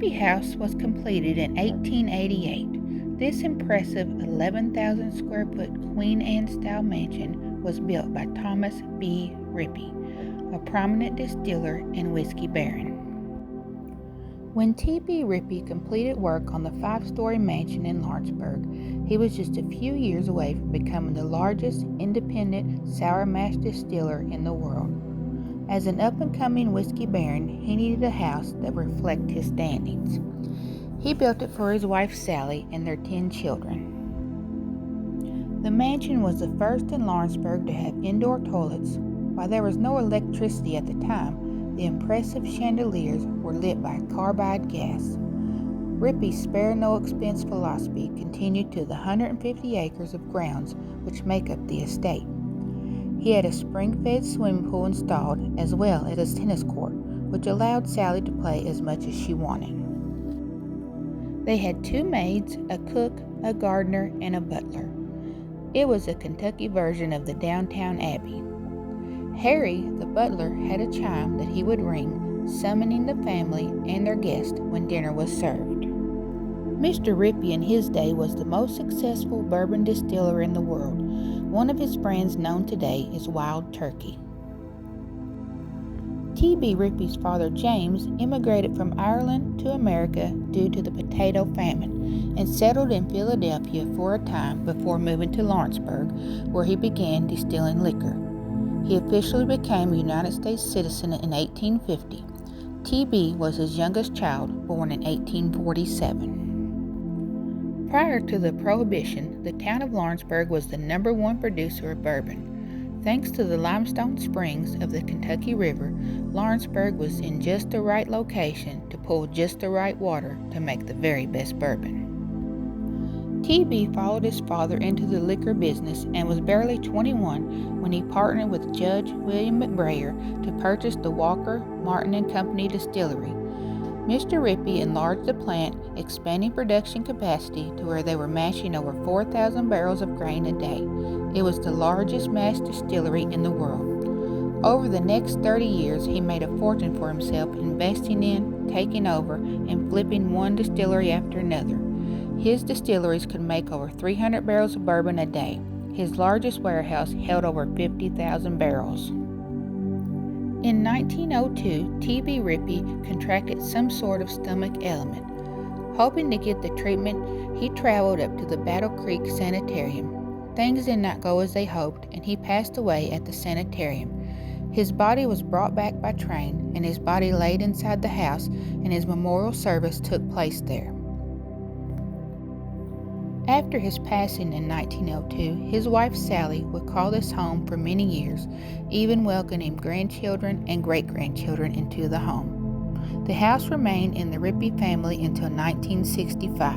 Ripy house was completed in 1888. This impressive 11,000 square foot Queen Anne style mansion was built by Thomas B. Ripy, a prominent distiller and whiskey baron. When T.B. Ripy completed work on the 5-story mansion in Lawrenceburg, he was just a few years away from becoming the largest independent sour mash distiller in the world. As an up-and-coming whiskey baron, he needed a house that reflected his standings. He built it for his wife Sally and their 10 children. The mansion was the first in Lawrenceburg to have indoor toilets. While there was no electricity at the time, the impressive chandeliers were lit by carbide gas. Ripy's spare-no-expense philosophy continued to the 150 acres of grounds which make up the estate. He had a spring-fed swimming pool installed, as well as a tennis court, which allowed Sally to play as much as she wanted. They had 2 maids, a cook, a gardener, and a butler. It was a Kentucky version of the downtown Abbey. Harry, the butler, had a chime that he would ring, summoning the family and their guests when dinner was served. Mr. Ripy in his day was the most successful bourbon distiller in the world. One of his brands known today is Wild Turkey. T.B. Ripy's father James immigrated from Ireland to America due to the potato famine and settled in Philadelphia for a time before moving to Lawrenceburg, where he began distilling liquor. He officially became a United States citizen in 1850. T.B. was his youngest child, born in 1847. Prior to the Prohibition, the town of Lawrenceburg was the #1 producer of bourbon. Thanks to the limestone springs of the Kentucky River, Lawrenceburg was in just the right location to pull just the right water to make the very best bourbon. T.B. followed his father into the liquor business and was barely 21 when he partnered with Judge William McBrayer to purchase the Walker, Martin & Company distillery. Mr. Ripy enlarged the plant, expanding production capacity to where they were mashing over 4,000 barrels of grain a day. It was the largest mash distillery in the world. Over the next 30 years, he made a fortune for himself investing in, taking over, and flipping one distillery after another. His distilleries could make over 300 barrels of bourbon a day. His largest warehouse held over 50,000 barrels. In 1902, T.B. Ripy contracted some sort of stomach ailment. Hoping to get the treatment, he traveled up to the Battle Creek Sanitarium. Things did not go as they hoped, and he passed away at the sanitarium. His body was brought back by train, and his body laid inside the house, and his memorial service took place there. After his passing in 1902, his wife Sally would call this home for many years, even welcoming grandchildren and great-grandchildren into the home. The house remained in the Ripy family until 1965.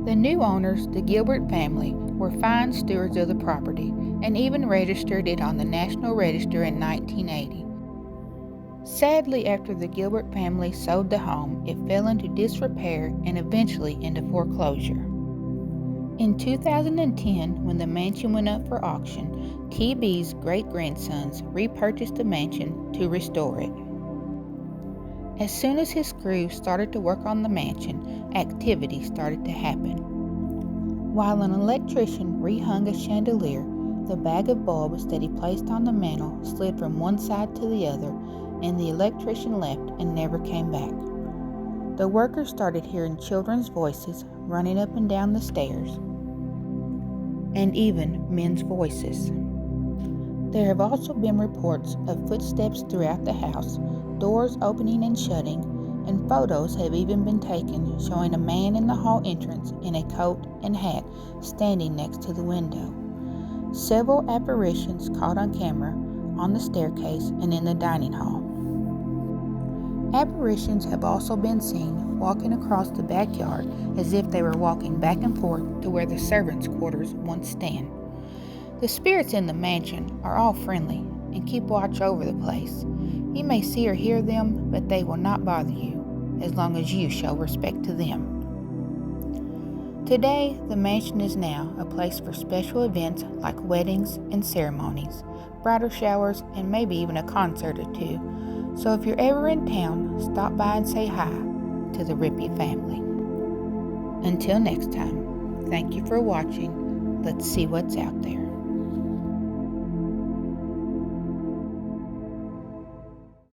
The new owners, the Gilbert family, were fine stewards of the property and even registered it on the National Register in 1980. Sadly, after the Gilbert family sold the home, it fell into disrepair and eventually into foreclosure. In 2010, when the mansion went up for auction, T.B.'s great-grandsons repurchased the mansion to restore it. As soon as his crew started to work on the mansion, activity started to happen. While an electrician rehung a chandelier, the bag of bulbs that he placed on the mantel slid from one side to the other, and the electrician left and never came back. The workers started hearing children's voices running up and down the stairs, and even men's voices. There have also been reports of footsteps throughout the house, doors opening and shutting, and photos have even been taken showing a man in the hall entrance in a coat and hat standing next to the window. Several apparitions caught on camera on the staircase and in the dining hall. Apparitions have also been seen walking across the backyard as if they were walking back and forth to where the servants' quarters once stand. The spirits in the mansion are all friendly and keep watch over the place. You may see or hear them, but they will not bother you as long as you show respect to them. Today, the mansion is now a place for special events like weddings and ceremonies, bridal showers, and maybe even a concert or two. So if you're ever in town, stop by and say hi. to the Ripy family. Until next time, thank you for watching. Let's see what's out there.